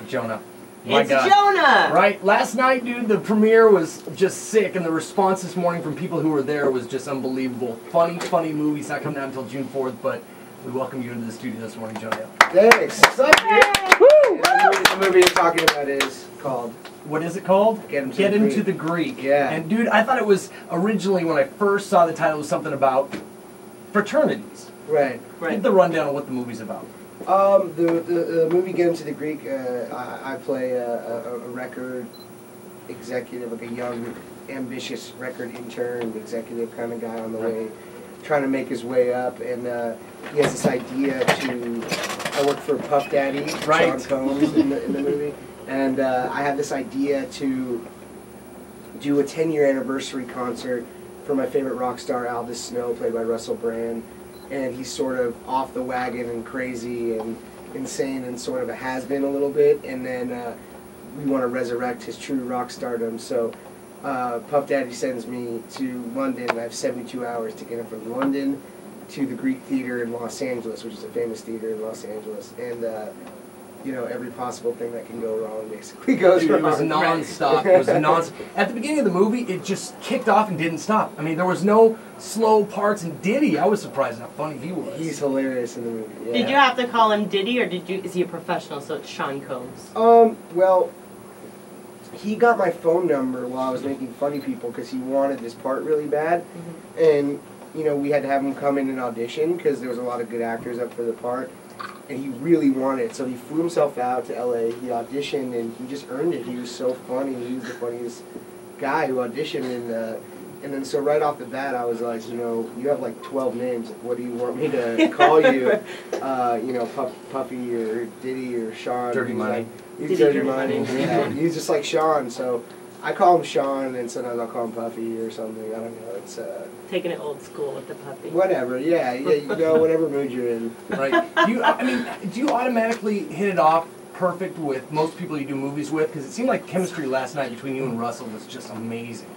Jonah. It's Jonah! Right? Last night, dude, the premiere was just sick, and the response this morning from people who were there was just unbelievable. Funny movie. It's not coming out until June 4th, but we welcome you into the studio this morning, Jonah Hill. Thanks. What's up, dude? Woo! The movie you're talking about is called... What is it called? Get Him to the Greek. Yeah. And, dude, I thought it was originally, when I first saw the title, it was something about fraternities. Right. Give the rundown of what the movie's about. The movie Get Him to the Greek, I play a record executive, like a young, ambitious record intern, executive kind of guy on the way, trying to make his way up, and he has this idea to, I work for Puff Daddy, Sean Combs in the movie, and I have this idea to do a 10-year anniversary concert for my favorite rock star, Aldous Snow, played by Russell Brand. And he's sort of off the wagon and crazy and insane and sort of a has-been a little bit. And then we want to resurrect his true rock stardom. So Puff Daddy sends me to London. I have 72 hours to get him from London to the Greek Theater in Los Angeles, which is a famous theater in Los Angeles. And you know, every possible thing that can go wrong basically goes wrong. It was non-stop. It was non-stop. At the beginning of the movie, it just kicked off and didn't stop. I mean, there was no slow parts, and Diddy, I was surprised how funny he was. He's hilarious in the movie. Yeah. Did you have to call him Diddy, or is he a professional, so it's Sean Combs? Well, he got my phone number while I was making Funny People because he wanted this part really bad. And, you know, we had to have him come in and audition because there was a lot of good actors up for the part. And he really wanted it, so he flew himself out to LA, he auditioned, and he just earned it. He was so funny, he was the funniest guy who auditioned, and then so right off the bat I was like, you know, you have like 12 names, like, what do you want me to call you? You know, Puffy or Diddy or Sean. Dirty Money. He's Dirty Money, yeah. He's just like Sean, so I call him Sean, and sometimes I'll call him Puffy or something, I don't know, it's... Taking it old school with the puppy. Whatever, yeah, you know, whatever mood you're in. Right. Do you automatically hit it off perfect with most people you do movies with? Because it seemed like chemistry last night between you and Russell was just amazing.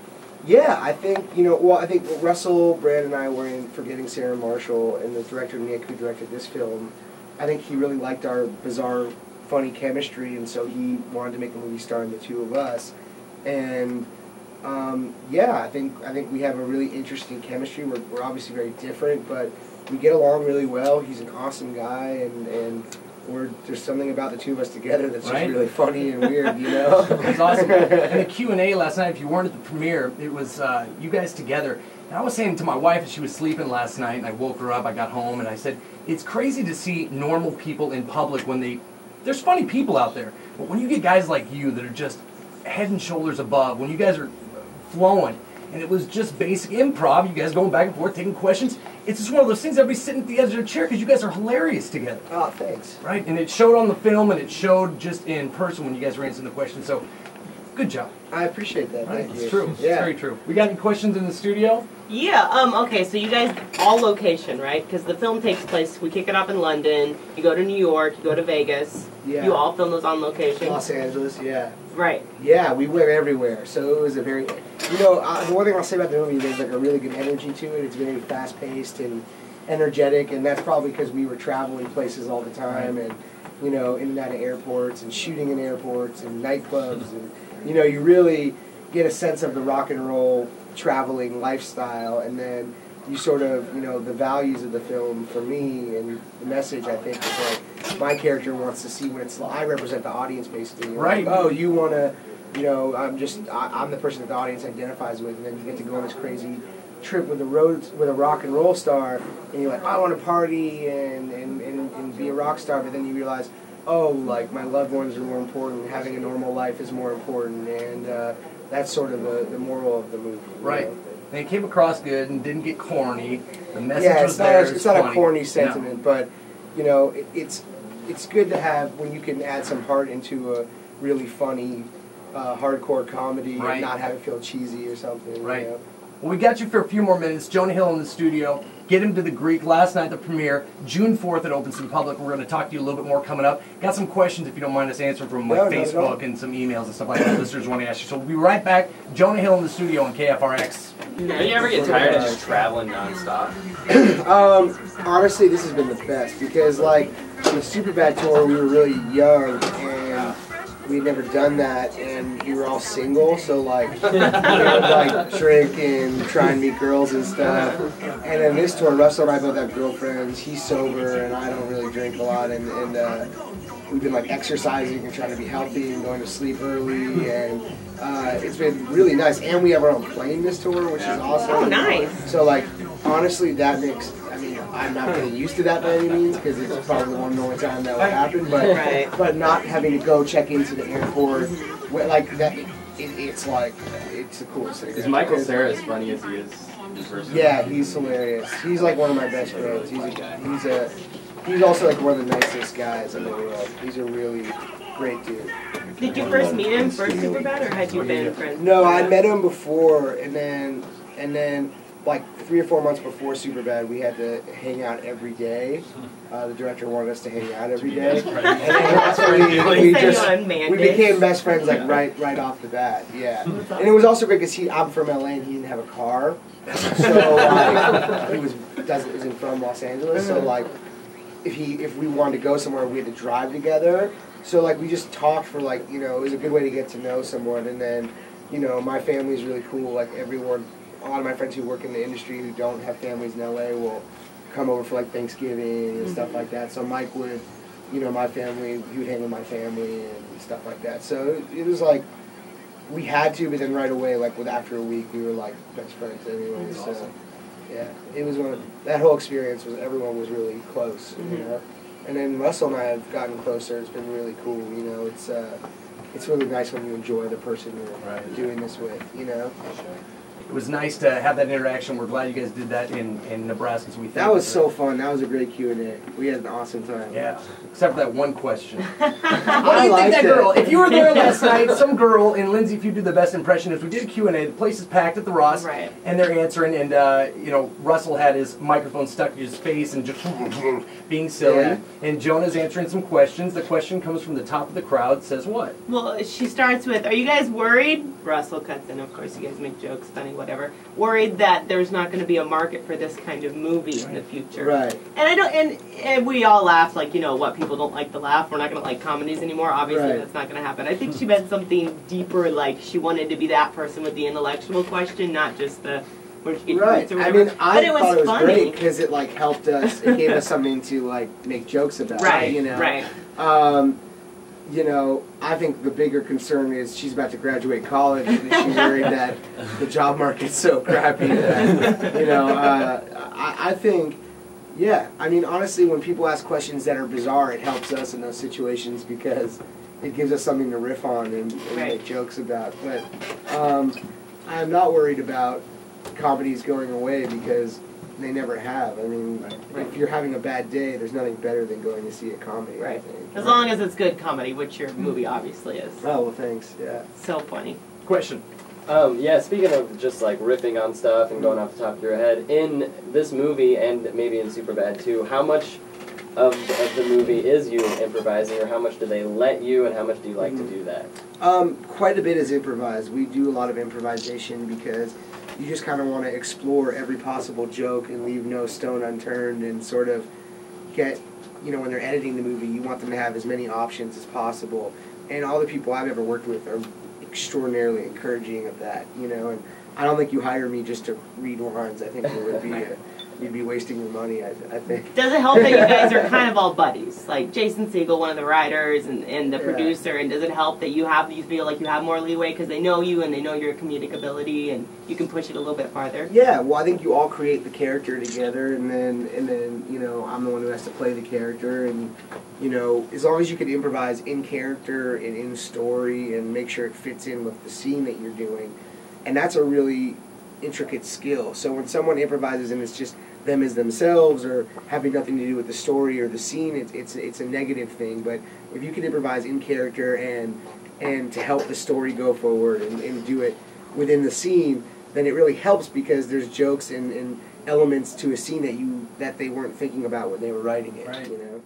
Yeah, I think, you know, well, I think Russell Brand and I were in Forgetting Sarah Marshall, and the director, Nick, who directed this film, I think he really liked our bizarre, funny chemistry, and so he wanted to make a movie starring the two of us. And... yeah, I think we have a really interesting chemistry. We're obviously very different, but we get along really well. He's an awesome guy, and there's something about the two of us together that's just really funny and weird, you know? It was awesome. And the Q&A last night, if you weren't at the premiere, it was you guys together. And I was saying to my wife as she was sleeping last night, and I woke her up, I got home, and I said, it's crazy to see normal people in public when there's funny people out there, but when you get guys like you that are just head and shoulders above, when you guys are flowing, and it was just basic improv, you guys going back and forth, taking questions. It's just one of those things, everybody's sitting at the edge of their chair because you guys are hilarious together. Oh, thanks. Right, and it showed on the film, and it showed just in person when you guys were answering the questions, so good job. I appreciate that, thank you. It's true, yeah. It's very true. We got any questions in the studio? Yeah, okay, so you guys, all location, right? Because the film takes place, we kick it off in London, you go to New York, you go to Vegas, you all film those on location? Los Angeles, yeah. Right. Yeah, we went everywhere, so it was a very, you know, the one thing I'll say about the movie, there's like a really good energy to it. It's very fast-paced and energetic, and that's probably because we were traveling places all the time, and, you know, in and out of airports, and shooting in airports, and nightclubs, and, you know, you really get a sense of the rock and roll traveling lifestyle, and then you sort of, you know, the values of the film for me, and the message, I think, is like, my character wants to see what it's like. I represent the audience, basically. Right. Like, oh, you want to, you know, I'm the person that the audience identifies with, and then you get to go on this crazy trip with a rock and roll star, and you're like, I want to party and be a rock star, but then you realize, oh, like, my loved ones are more important, having a normal life is more important, and that's sort of the moral of the movie. Right. Know? And it came across good and didn't get corny. The message was there. It's not funny. A corny sentiment, but, you know, it's good to have when you can add some heart into a really funny, hardcore comedy and not have it feel cheesy or something. Right. You know? Well, we got you for a few more minutes. Jonah Hill in the studio. Get Him to the Greek. Last night, the premiere. June 4th, it opens to the public. We're going to talk to you a little bit more coming up. Got some questions, if you don't mind us answering, from like Facebook and some emails and stuff like that. Listeners want to ask you. So we'll be right back. Jonah Hill in the studio on KFRX. Do you ever get tired of just traveling nonstop? Honestly, this has been the best because, like, the Superbad tour, we were really young, and we'd never done that, and we were all single, so like we would like drink and try and meet girls and stuff. And then this tour, Russell and I both have girlfriends. He's sober, and I don't really drink a lot, and we've been like exercising and trying to be healthy and going to sleep early, and it's been really nice. And we have our own plane this tour, which is awesome. Oh, nice. So like, honestly, that makes, I mean, I'm not getting used to that by any means, because it's probably the one and only time that will happen, but not having to go check into the airport, like that, it's like, it's the coolest thing. Is Michael Cera as funny as he is in person? Yeah, he's hilarious. He's like one of my best friends. He's also like one of the nicest guys in the world. He's a really great dude. Did you first meet him for Superbad, or had you been friends? No, I met him before, and then like 3 or 4 months before Superbad, we had to hang out every day. The director wanted us to hang out every day, and then we became best friends like right off the bat. Yeah, and it was also great because I'm from LA and he didn't have a car, so like, he isn't from Los Angeles, so like if we wanted to go somewhere, we had to drive together. So like we just talked for like, you know, it was a good way to get to know someone. And then, you know, my family's really cool. Like everyone, a lot of my friends who work in the industry who don't have families in LA will come over for like Thanksgiving and stuff like that. So Mike would, you know, my family, he would hang with my family and stuff like that. So it was like, we had to, but then right away, like after a week, we were like best friends anyway. So awesome. Yeah, it was that whole experience was, everyone was really close, you know. And then Russell and I have gotten closer. It's been really cool, you know. It's really nice when you enjoy the person you're doing this with, you know. It was nice to have that interaction. We're glad you guys did that in Nebraska. So that was so fun. That was a great Q&A. We had an awesome time. Yeah, except for that one question. What do you think that girl, if you were there last night, some girl, and Lindsey, if you do the best impression, if we did a Q&A, the place is packed at the Ross, and they're answering, and you know, Russell had his microphone stuck to his face and just being silly, and Jonah's answering some questions. The question comes from the top of the crowd, says what? Well, she starts with, are you guys worried? Russell cuts in, of course, you guys make jokes, funny, whatever. Worried that there's not going to be a market for this kind of movie in the future. Right. And I don't. And we all laugh, like, you know, what people don't like to laugh. We're not going to like comedies anymore. Obviously, that's not going to happen. I think she meant something deeper, like she wanted to be that person with the intellectual question, not just the. Where'd you get your roots or whatever. I mean, I thought it was funny. great because it like helped us. It gave us something to like make jokes about. Right. You know. Right. You know, I think the bigger concern is she's about to graduate college and she's worried that the job market's so crappy that, you know, I think, yeah, I mean, honestly, when people ask questions that are bizarre, it helps us in those situations because it gives us something to riff on and make jokes about. But I'm not worried about comedies going away because they never have. I mean, if you're having a bad day, there's nothing better than going to see a comedy. Right. As long as it's good comedy, which your movie obviously is. Oh, well, thanks. Yeah. So funny. Question. Yeah, speaking of just like riffing on stuff and going off the top of your head, in this movie and maybe in Superbad too, how much of the movie is you improvising, or how much do they let you, and how much do you like to do that? Quite a bit is improvised. We do a lot of improvisation because you just kind of want to explore every possible joke and leave no stone unturned and sort of get, you know, when they're editing the movie, you want them to have as many options as possible. And all the people I've ever worked with are extraordinarily encouraging of that, you know, and I don't think you hire me just to read lines. I think it would be you'd be wasting your money, I think. Does it help that you guys are kind of all buddies? Like Jason Segel, one of the writers, and the producer, and does it help that you feel like you have more leeway because they know you and they know your comedic ability and you can push it a little bit farther? Yeah, well, I think you all create the character together, and then you know, I'm the one who has to play the character, and you know, as long as you can improvise in character and in story and make sure it fits in with the scene that you're doing, and that's a really intricate skill. So when someone improvises and it's just them as themselves or having nothing to do with the story or the scene, it's a negative thing. But if you can improvise in character and to help the story go forward and do it within the scene, then it really helps because there's jokes and elements to a scene that they weren't thinking about when they were writing it. You know.